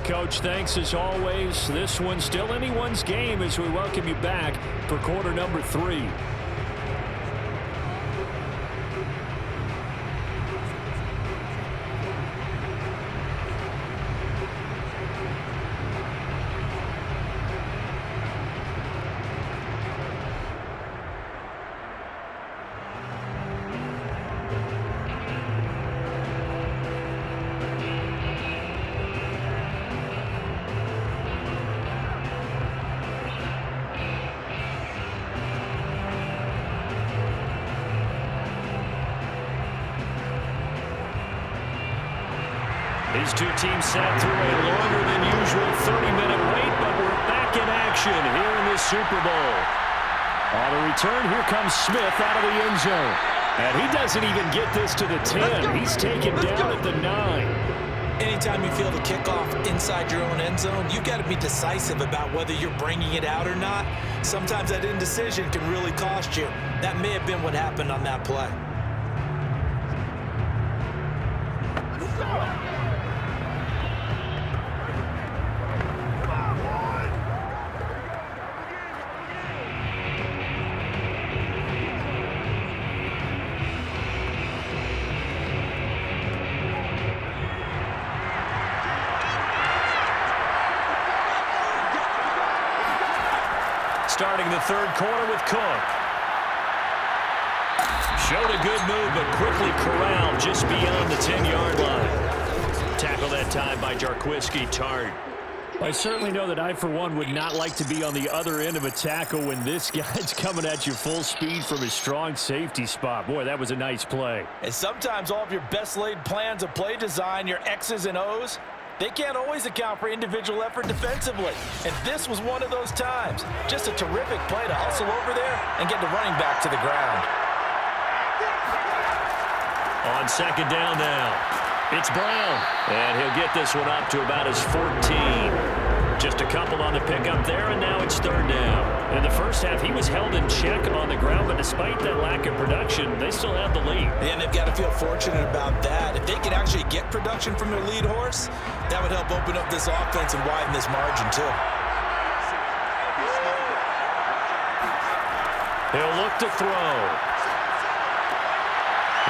Coach. Thanks as always. This one's still anyone's game as we welcome you back for quarter number 3. These two teams sat through a longer than usual 30-minute wait, but we're back in action here in this Super Bowl. On the return, here comes Smith out of the end zone. And he doesn't even get this to the 10. He's taken down at the 9. Anytime you feel the kickoff inside your own end zone, you've got to be decisive about whether you're bringing it out or not. Sometimes that indecision can really cost you. That may have been what happened on that play. Starting the third quarter with Cook. Showed a good move, but quickly corralled just beyond the 10-yard line. Tackled that time by Jarquiski Tart. I certainly know that I, for one, would not like to be on the other end of a tackle when this guy's coming at you full speed from his strong safety spot. Boy, that was a nice play. And sometimes all of your best laid plans of play design, your X's and O's, they can't always account for individual effort defensively. And this was one of those times. Just a terrific play to hustle over there and get the running back to the ground. On second down now, it's Brown. And he'll get this one up to about his 14. Just a couple on the pickup there, and now it's third down. In the first half, he was held in check on the ground, but despite that lack of production, they still have the lead. And they've got to feel fortunate about that. If they can actually get production from their lead horse, that would help open up this offense and widen this margin, too. He'll look to throw.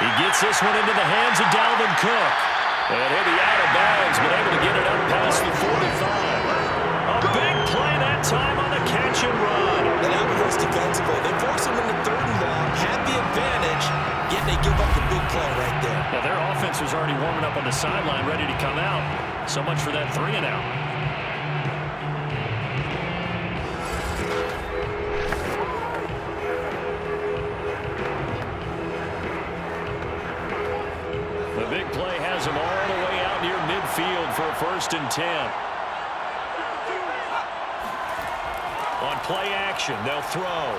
He gets this one into the hands of Dalvin Cook. And he'll be out of bounds, but able to get it up past the 45. A big play that time on the catch and run. And that was defensively. They forced him into third and long, had the advantage, yet they give up the big play right there. Now their offense was already warming up on the sideline, ready to come out. So much for that 3 and out. The big play has him all the way out near midfield for a 1st and 10. On play action, they'll throw.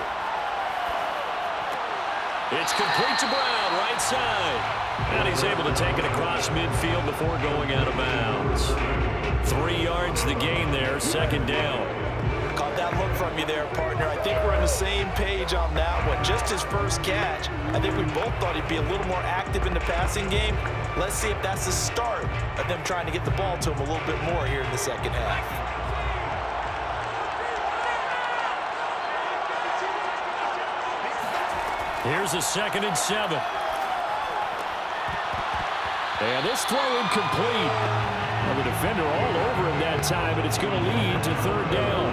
It's complete to Brown, right side. And he's able to take it across midfield before going out of bounds. 3 yards the gain there, second down. Caught that look from you there, partner. I think we're on the same page on that one. Just his first catch. I think we both thought he'd be a little more active in the passing game. Let's see if that's the start of them trying to get the ball to him a little bit more here in the second half. Here's a 2nd and 7. And this throw incomplete. Well, the defender all over him that time, and it's going to lead to third down.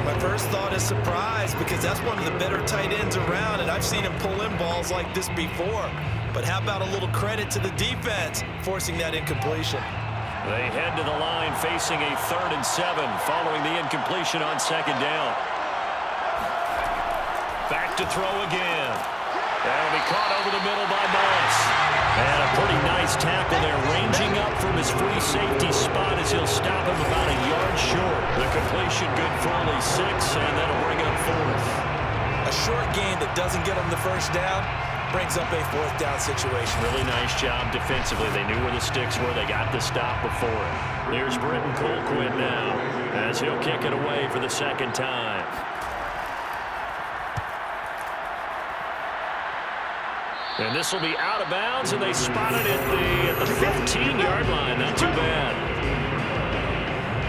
My first thought is surprise, because that's one of the better tight ends around, and I've seen him pull in balls like this before. But how about a little credit to the defense forcing that incompletion? They head to the line facing a 3rd and 7 following the incompletion on second down. Back to throw again. That'll be caught over the middle by Moss. And a pretty nice tackle there, ranging up from his free safety spot as he'll stop him about a yard short. The completion good for only 6, and that'll bring up 4th. A short gain that doesn't get him the first down brings up a 4th down situation. Really nice job defensively. They knew where the sticks were. They got the stop before it. Here's Britton Colquitt now as he'll kick it away for the 2nd time. And this will be out of bounds, and they spot it at the 15-yard line. Not too bad.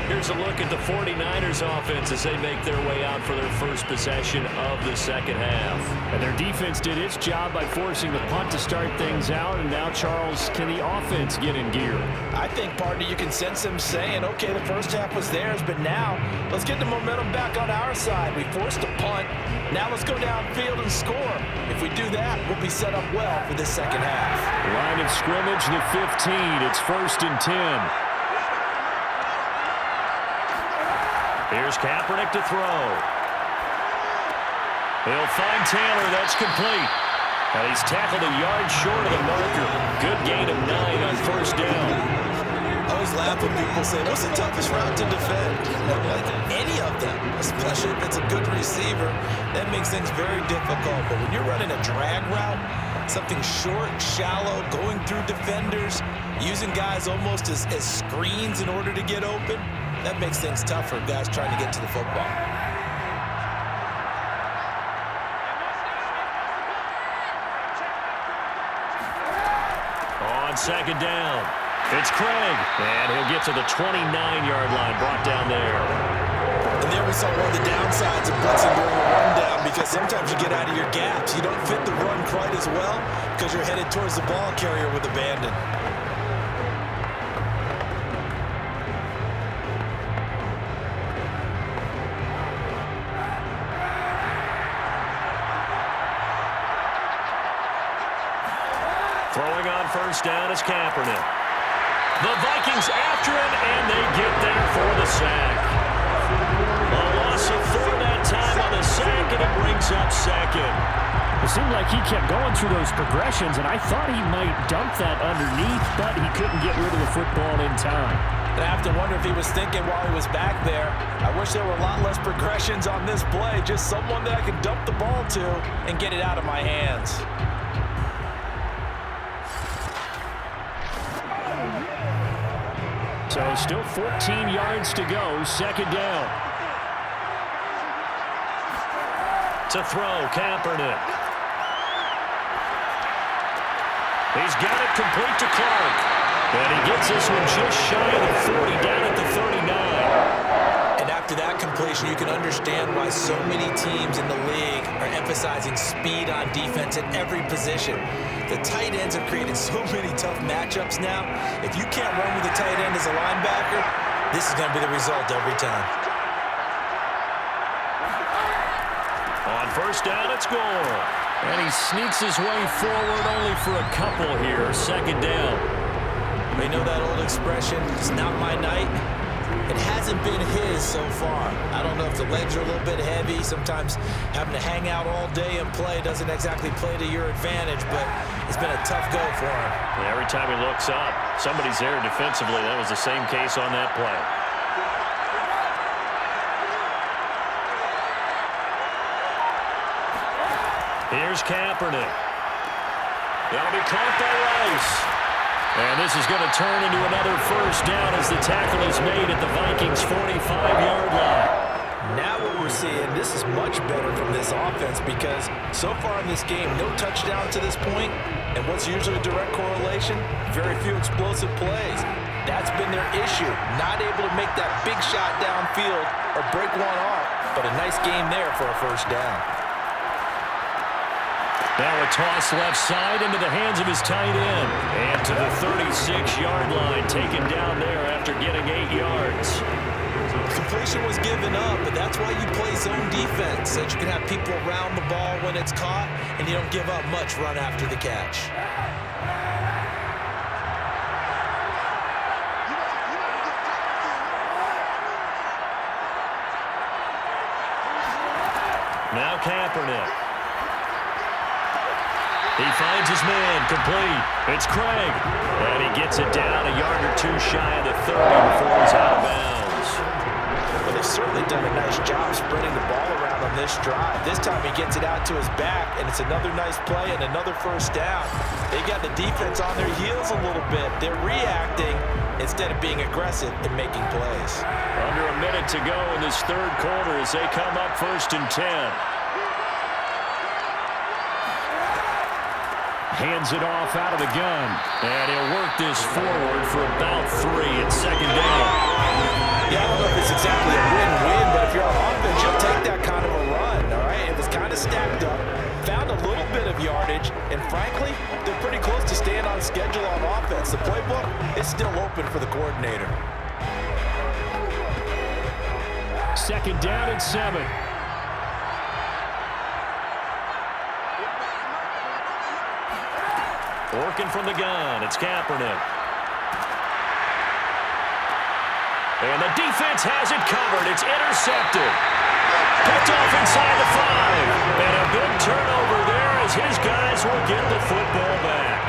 Here's a look at the 49ers offense as they make their way out for their first possession of the second half. And their defense did its job by forcing the punt to start things out. And now, Charles, can the offense get in gear? I think, partner, you can sense them saying, okay, the first half was theirs, but now let's get the momentum back on our side. We forced a punt. Now let's go downfield and score. If we do that, we'll be set up well for this second half. Line of scrimmage, the 15. It's 1st and 10. Here's Kaepernick to throw. He'll find Taylor. That's complete. And he's tackled a yard short of the marker. Good gain of 9 on first down. I always laugh when people say, what's the toughest route to defend? Like any of them, especially if it's a good receiver, that makes things very difficult. But when you're running a drag route, something short, shallow, going through defenders, using guys almost as screens in order to get open, that makes things tough for guys trying to get to the football. On second down, it's Craig, and he'll get to the 29-yard line, brought down there. And there we saw one of the downsides of blitzing during a rundown, because sometimes you get out of your gaps. You don't fit the run quite as well because you're headed towards the ball carrier with abandon. Throwing on first down is Kaepernick. The Vikings after him, and they get there for the sack. A loss of 4 that time on the sack, and it brings up second. It seemed like he kept going through those progressions, and I thought he might dump that underneath, but he couldn't get rid of the football in time. And I have to wonder if he was thinking while he was back there, I wish there were a lot less progressions on this play, just someone that I could dump the ball to and get it out of my hands. So still 14 yards to go, second down. To throw, Kaepernick. He's got it complete to Clark. And he gets this one just shy of the 40, down at the 39. And after that completion, you can understand why so many teams in the league are emphasizing speed on defense at every position. The tight ends have created so many tough matchups now. If you can't run with a tight end as a linebacker, this is going to be the result every time. On first down, it's Gore. And he sneaks his way forward only for a couple here, second down. You know that old expression, it's not my night? It hasn't been his so far. I don't know if the legs are a little bit heavy. Sometimes having to hang out all day and play doesn't exactly play to your advantage, but it's been a tough go for him. And every time he looks up, somebody's there defensively. That was the same case on that play. Here's Kaepernick. That'll be caught by Rice. And this is going to turn into another first down as the tackle is made at the Vikings' 45-yard line. Now what we're seeing, this is much better from this offense because so far in this game, no touchdown to this point, and what's usually a direct correlation? Very few explosive plays. That's been their issue, not able to make that big shot downfield or break one off, but a nice game there for a first down. Now a toss left side into the hands of his tight end. And to the 36-yard line, taken down there after getting 8 yards. Completion was given up, but that's why you play zone defense, so that you can have people around the ball when it's caught, and you don't give up much run after the catch. Now Kaepernick. He finds his man, complete. It's Craig. And he gets it down a yard or two shy of the 30 before he's out of bounds. Well, they've certainly done a nice job spreading the ball around on this drive. This time he gets it out to his back, and it's another nice play and another first down. They got the defense on their heels a little bit. They're reacting instead of being aggressive and making plays. Under a minute to go in this third quarter as they come up 1st and 10. Hands it off out of the gun. And he'll work this forward for about 3 at second down. Yeah, I don't second down and 7. Working from the gun, it's Kaepernick. And the defense has it covered. It's intercepted. Picked off inside the 5. And a big turnover there as his guys will get the football back.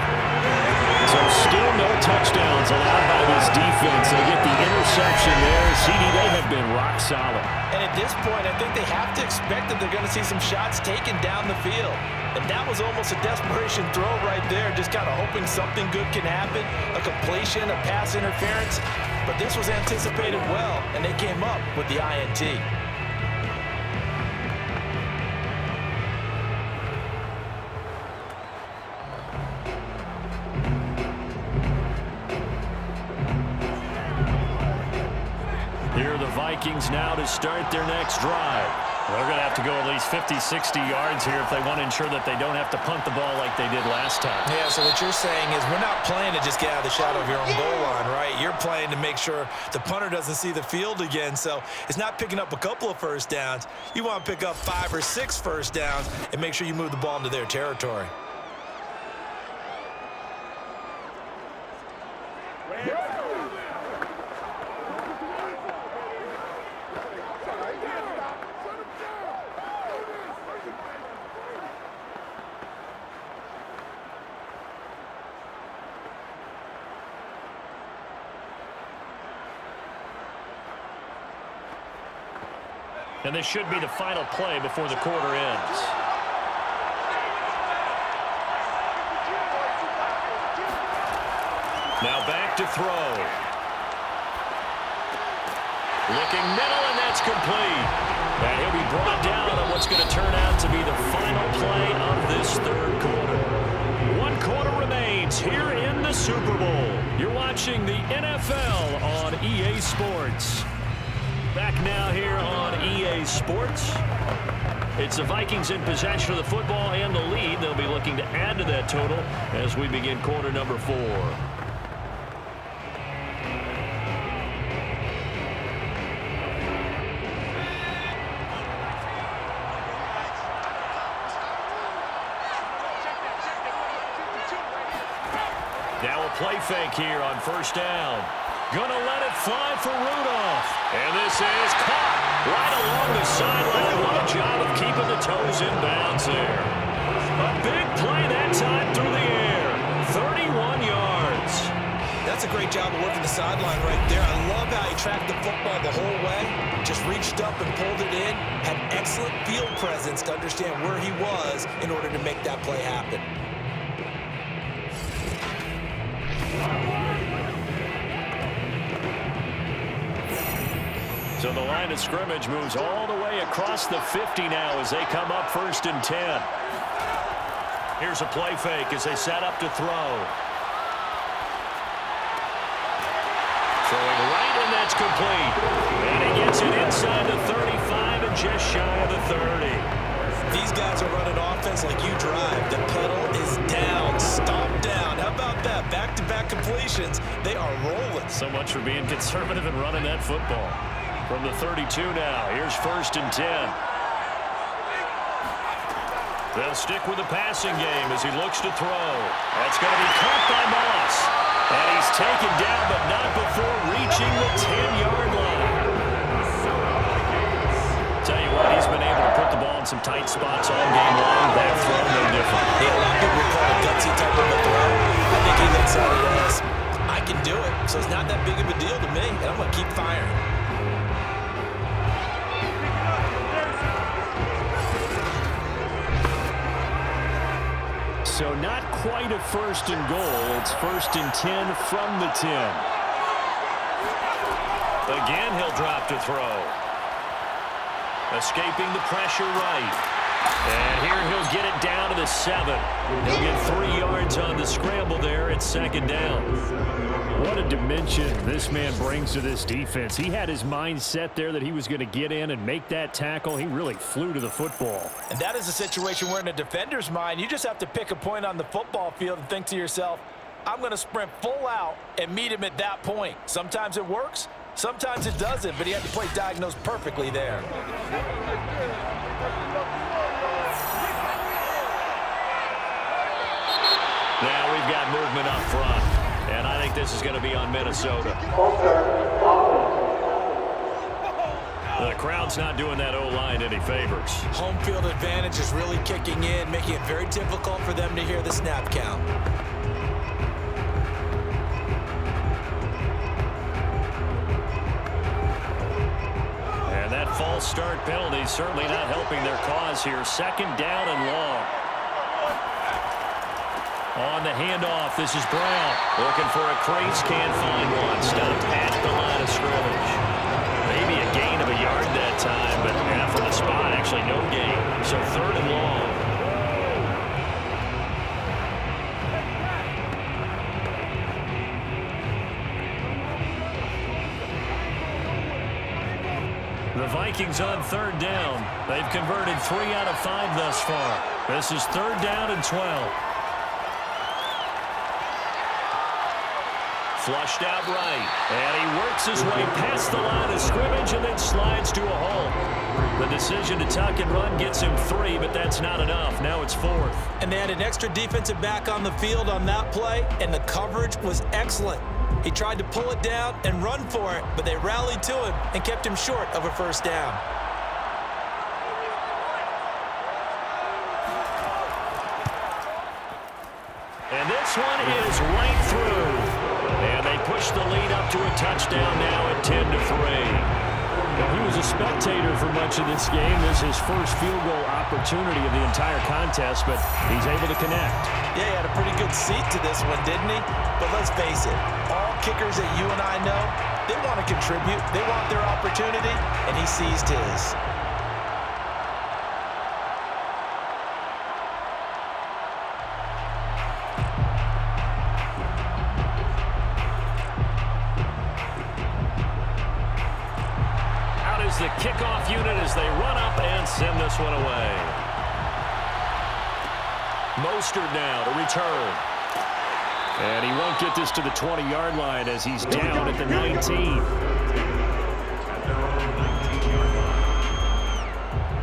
So still no touchdowns allowed by this defense. They get the interception there. CD, they have been rock solid. And at this point, I think they have to expect that they're going to see some shots taken down the field. And that was almost a desperation throw right there, just kind of hoping something good can happen, a completion, a pass interference. But this was anticipated well, and they came up with the INT. Here are the Vikings now to start their next drive. They're going to have to go at least 50, 60 yards here if they want to ensure that they don't have to punt the ball like they did last time. Yeah, so what you're saying is we're not playing to just get out of the shadow of your own goal line, right? You're playing to make sure the punter doesn't see the field again. So it's not picking up a couple of first downs. You want to pick up 5 or 6 first downs and make sure you move the ball into their territory. And this should be the final play before the quarter ends. Now back to throw. Looking middle, and that's complete. And he'll be brought down on what's going to turn out to be the final play of this third quarter. 1 quarter remains here in the Super Bowl. You're watching the NFL on EA Sports. Back now here on EA Sports. It's the Vikings in possession of the football and the lead. They'll be looking to add to that total as we begin quarter number 4. Now a play fake here on first down. Gonna let it fly for Rudolph. And this is caught right along the sideline. What a job of keeping the toes in bounds there. A big play that time through the air. 31 yards. That's a great job of working the sideline right there. I love how he tracked the football the whole way. Just reached up and pulled it in. Had excellent field presence to understand where he was in order to make that play happen. So the line of scrimmage moves all the way across the 50 now as they come up 1st and 10. Here's a play fake as they set up to throw. Throwing right, and that's complete. And he gets it inside the 35 and just shy of the 30. These guys are running offense like you drive. The pedal is down, stomp down. How about that? Back-to-back completions. They are rolling. So much for being conservative and running that football. From the 32 now, here's 1st and 10. They'll stick with the passing game as he looks to throw. That's going to be caught by Moss. And he's taken down, but not before reaching the 10-yard line. Tell you what, he's been able to put the ball in some tight spots all game long. That throw, no different. Yeah, a lot of people call it gutsy type of a throw. I think he looks at it as, I can do it, so it's not that big of a deal to me, and I'm going to keep firing. So not quite a 1st and goal. It's 1st and 10 from the 10. Again, he'll drop to throw. Escaping the pressure right. And here he'll get it down to the 7. He'll get 3 yards on the scramble there. It's 2nd down. What a dimension this man brings to this defense. He had his mind set there that he was going to get in and make that tackle. He really flew to the football. And that is a situation where in a defender's mind, you just have to pick a point on the football field and think to yourself, I'm going to sprint full out and meet him at that point. Sometimes it works. Sometimes it doesn't, but he had to play diagnose perfectly there. Now we've got movement up front, and I think this is going to be on Minnesota. The crowd's not doing that O-line any favors. Home field advantage is really kicking in, making it very difficult for them to hear the snap count. And that false start penalty certainly not helping their cause here. Second down and long. On the handoff, this is Brown. Looking for a crease, can't find one. Stopped at the line of scrimmage. Maybe a gain of a yard that time, but for the spot, actually no gain. So third and long. The Vikings on third down. They've converted 3 out of 5 thus far. This is third down and 12. Flushed out right, and he works his way past the line of scrimmage and then slides to a hole. The decision to tuck and run gets him 3, but that's not enough. Now it's 4th. And they had an extra defensive back on the field on that play, and the coverage was excellent. He tried to pull it down and run for it, but they rallied to him and kept him short of a first down. And this one is right through. And they push the lead up to a touchdown now at 10-3. Well, he was a spectator for much of this game. This is his first field goal opportunity of the entire contest, but he's able to connect. Yeah, he had a pretty good seat to this one, didn't he? But let's face it, all kickers that you and I know, they want to contribute. They want their opportunity, and he seized his. The kickoff unit as they run up and send this one away. Mostert now to return. And he won't get this to the 20-yard line as he's down at the 19.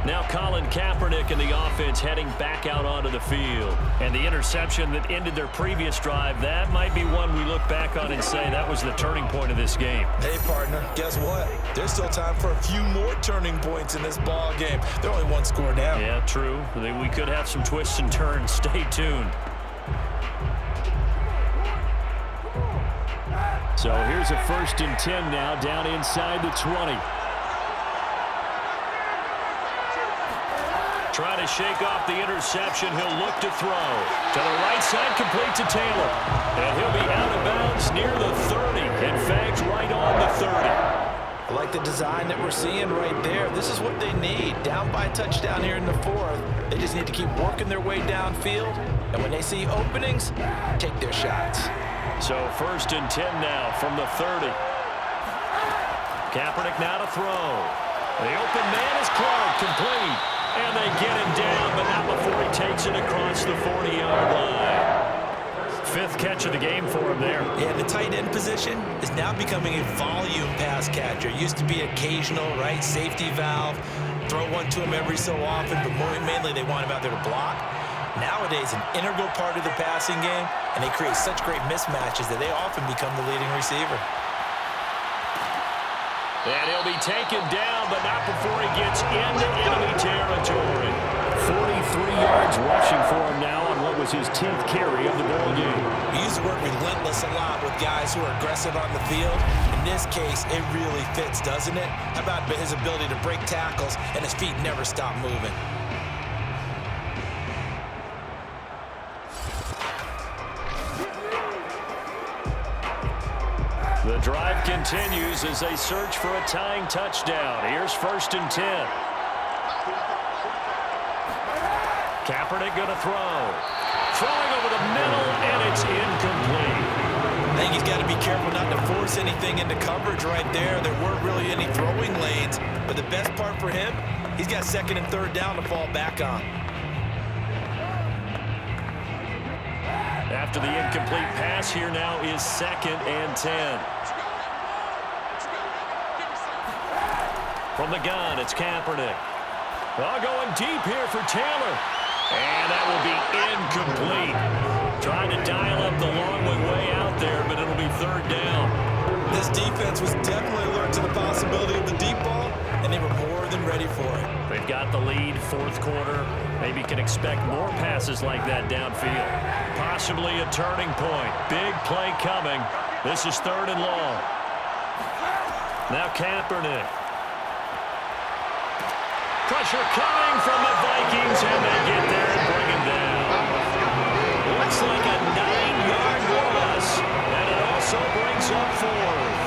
Now Colin Kaepernick and the offense heading back out onto the field. And the interception that ended their previous drive, that might be one we look back on and say that was the turning point of this game. Hey, partner, guess what? There's still time for a few more turning points in this ball game. They're only one score down. Yeah, true. We could have some twists and turns. Stay tuned. So here's a 1st and 10 now down inside the 20. Trying to shake off the interception. He'll look to throw. To the right side, complete to Taylor. And he'll be out of bounds near the 30. In fact, right on the 30. I like the design that we're seeing right there. This is what they need. Down by a touchdown here in the 4th. They just need to keep working their way downfield. And when they see openings, take their shots. So 1st and 10 now from the 30. Kaepernick now to throw. The open man is Clark, complete. And they get him down, but not before he takes it across the 40-yard line. 5th catch of the game for him there. Yeah, the tight end position is now becoming a volume pass catcher. It used to be occasional, right? Safety valve. Throw one to him every so often, but mainly they want him out there to block. Nowadays, an integral part of the passing game, and they create such great mismatches that they often become the leading receiver. And he'll be taken down, but not before he gets into enemy territory. 43 yards rushing for him now on what was his 10th carry of the ball game. We use the word relentless a lot with guys who are aggressive on the field. In this case, it really fits, doesn't it? How about his ability to break tackles and his feet never stop moving? The drive continues as they search for a tying touchdown. Here's 1st and 10. Kaepernick going to throw. Throwing over the middle, and it's incomplete. I think he's got to be careful not to force anything into coverage right there. There weren't really any throwing lanes, but the best part for him, he's got 2nd and 3rd down to fall back on. After the incomplete pass, here now is 2nd and 10. From the gun, it's Kaepernick. Going deep here for Taylor. And that will be incomplete. Trying to dial up the long way out there, but it'll be third down. This defense was definitely alert to the possibility of the deep ball, and they were more than ready for it. They've got the lead, fourth quarter. Maybe can expect more passes like that downfield. Possibly a turning point. Big play coming. This is third and long. Now Kaepernick. Pressure coming from the Vikings, and they get there and bring him down. Looks like a 9-yard loss, and it also brings up fourth.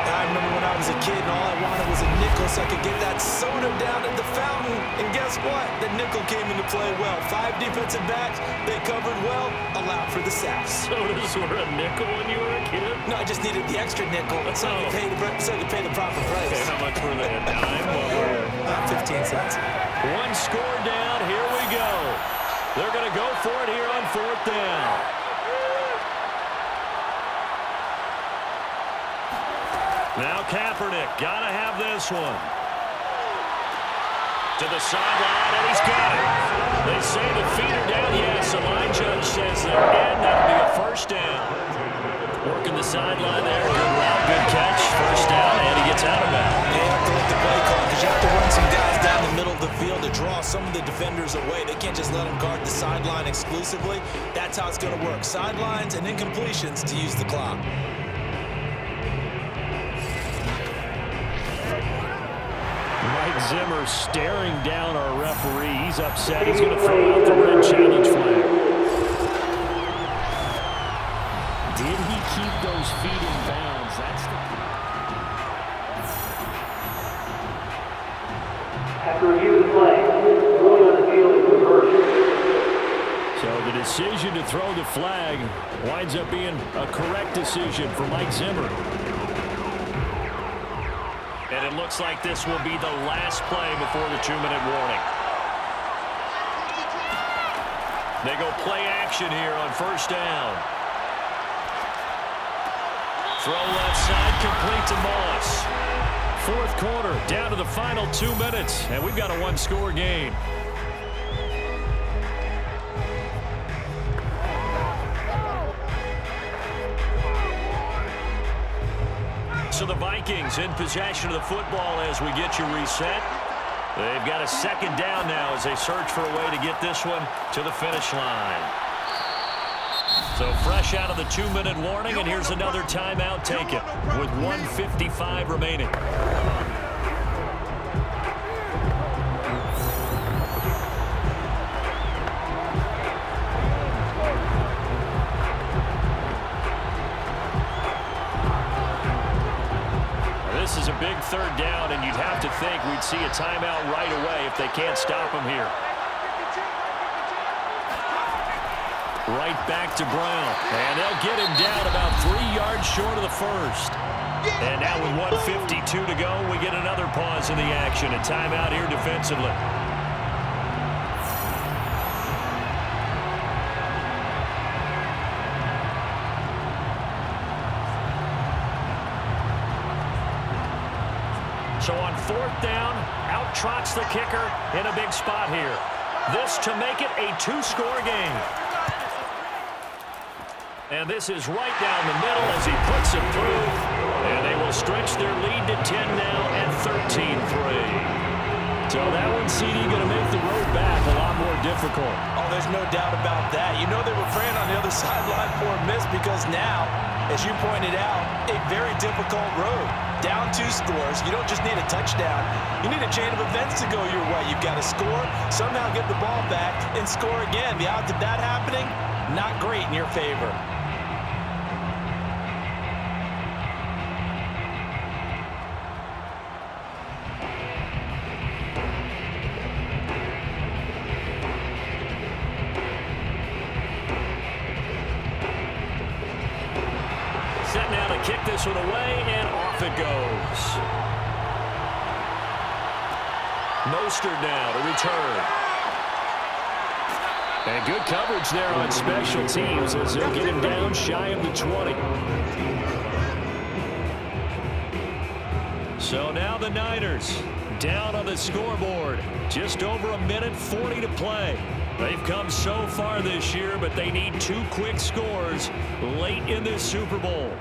I remember when I was a kid and all I wanted was a nickel so I could get that soda down at the fountain. And guess what? The nickel came into play well. 5 defensive backs, they covered well, allowed for the sacks. Sodas were a nickel when you were a kid? No, I just needed the extra nickel so I could pay the proper price. Okay, how much were they? A dime? 15 cents. One score down. Here we go. They're going to go for it here on fourth down. Now Kaepernick, got to have this one. To the sideline, and he's got it. They say the feet are down. Yes, the line judge says they're in. That'll be a first down. Working the sideline there. Good route, good catch. First down, and he gets out of bounds. They have to let the play call because you have to run some guys down the middle of the field to draw some of the defenders away. They can't just let them guard the sideline exclusively. That's how it's going to work. Sidelines and incompletions to use the clock. Mike Zimmer staring down our referee. He's upset. He's going to throw out the red challenge flag. Did he keep those feet in bounds? That's the... After review of the play, ruling on the field is reversed. So the decision to throw the flag winds up being a correct decision for Mike Zimmer. And it looks like this will be the last play before the 2-minute warning. They go play action here on first down. Throw left side, complete to Moss. Fourth quarter, down to the final 2 minutes, and we've got a one-score game. So the Vikings in possession of the football as we get you reset. They've got a second down now as they search for a way to get this one to the finish line. So fresh out of the 2-minute warning, and here's another timeout taken with 1:55 remaining. This is a big third down, and you'd have to think we'd see a timeout right away if they can't stop him here. Right back to Brown, and they'll get him down about 3 yards short of the first. And now with 1:52 to go, we get another pause in the action. A timeout here defensively. So on fourth down, out trots the kicker in a big spot here. This to make it a 2-score game. And this is right down the middle as he puts it through. And they will stretch their lead to 10 now and 13-3. So that one, CD, going to make the road back a lot more difficult. Oh, there's no doubt about that. You know they were praying on the other sideline for a miss because now, as you pointed out, a very difficult road. Down 2 scores. You don't just need a touchdown. You need a chain of events to go your way. You've got to score, somehow get the ball back, and score again. The odds of that happening, not great in your favor. Set now to kick this one away, and off it goes. Mostert now to return. And good coverage there on special teams as they'll get him down shy of the 20. So now the Niners down on the scoreboard. Just over 1:40 to play. They've come so far this year, but they need 2 quick scores late in this Super Bowl.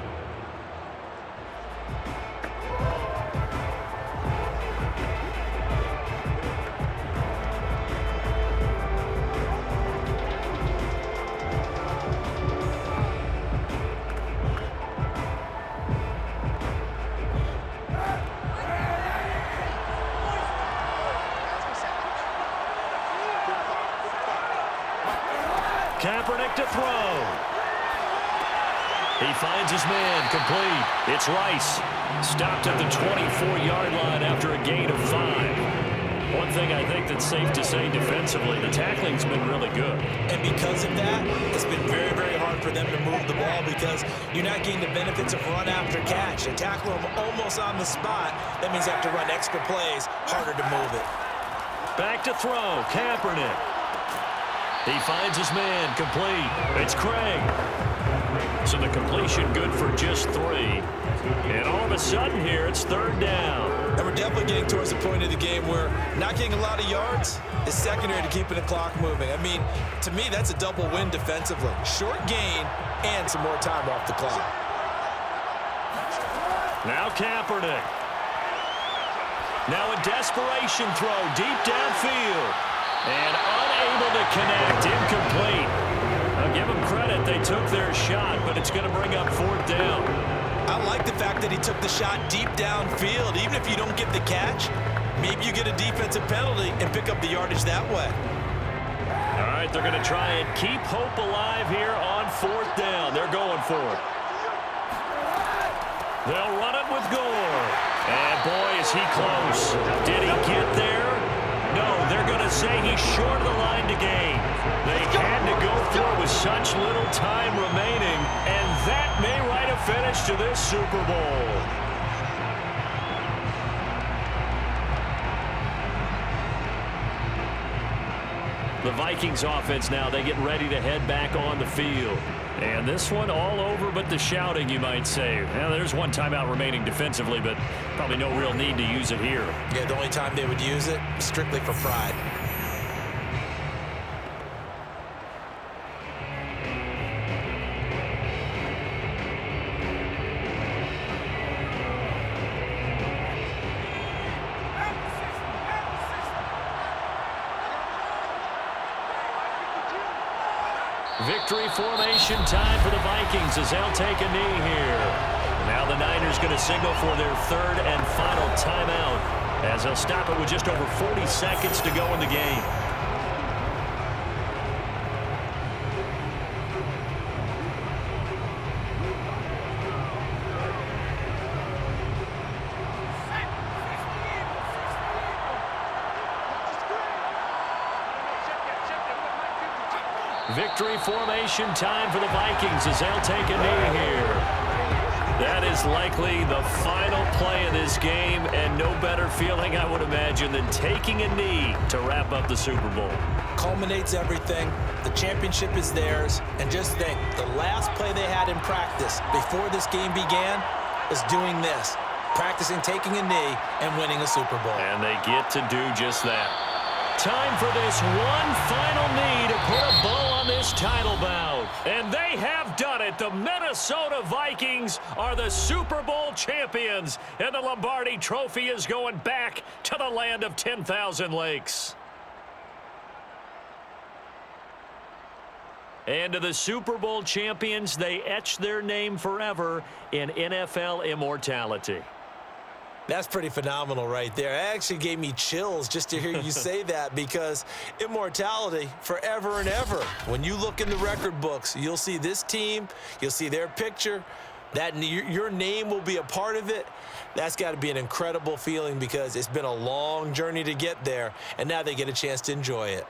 Kaepernick to throw. He finds his man, complete. It's Rice. Stopped at the 24-yard line after a gain of 5. One thing I think that's safe to say defensively, the tackling's been really good. And because of that, it's been very, very hard for them to move the ball because you're not getting the benefits of run after catch. They tackle him almost on the spot. That means they have to run extra plays, harder to move it. Back to throw, Kaepernick. He finds his man, complete. It's Craig. So the completion good for just 3. And all of a sudden here, it's 3rd down. And we're definitely getting towards the point of the game where not getting a lot of yards is secondary to keeping the clock moving. I mean, to me, that's a double win defensively. Short gain and some more time off the clock. Now Kaepernick. Now a desperation throw deep downfield. And unable to connect, incomplete. I'll give them credit, they took their shot, but it's going to bring up 4th down. I like the fact that he took the shot deep downfield. Even if you don't get the catch, maybe you get a defensive penalty and pick up the yardage that way. All right, they're going to try and keep hope alive here on 4th down. They're going for it. They'll run it with Gore. And boy, is he close. Did he get there? No, they're going to say he's short of the line to gain. They had to go through with such little time remaining, and that may write a finish to this Super Bowl. The Vikings offense now, they get ready to head back on the field. And this one all over but the shouting, you might say. Now, there's one timeout remaining defensively, but probably no real need to use it here. Yeah, the only time they would use it, strictly for pride. Victory formation time for the Vikings as they'll take a knee here. Now the Niners going to signal for their 3rd and final timeout as they'll stop it with just over 40 seconds to go in the game. Victory formation time for the Vikings as they'll take a knee here. That is likely the final play of this game, and no better feeling, I would imagine, than taking a knee to wrap up the Super Bowl. Culminates everything. The championship is theirs. And just think, the last play they had in practice before this game began is doing this, practicing taking a knee and winning a Super Bowl. And they get to do just that. Time for this one final knee to put a bow on this title bout. And they have done it. The Minnesota Vikings are the Super Bowl champions. And the Lombardi Trophy is going back to the land of 10,000 lakes. And to the Super Bowl champions, they etch their name forever in NFL immortality. That's pretty phenomenal right there. It actually gave me chills just to hear you say that, because immortality forever and ever. When you look in the record books, you'll see this team, you'll see their picture, that your name will be a part of it. That's got to be an incredible feeling because it's been a long journey to get there, and now they get a chance to enjoy it.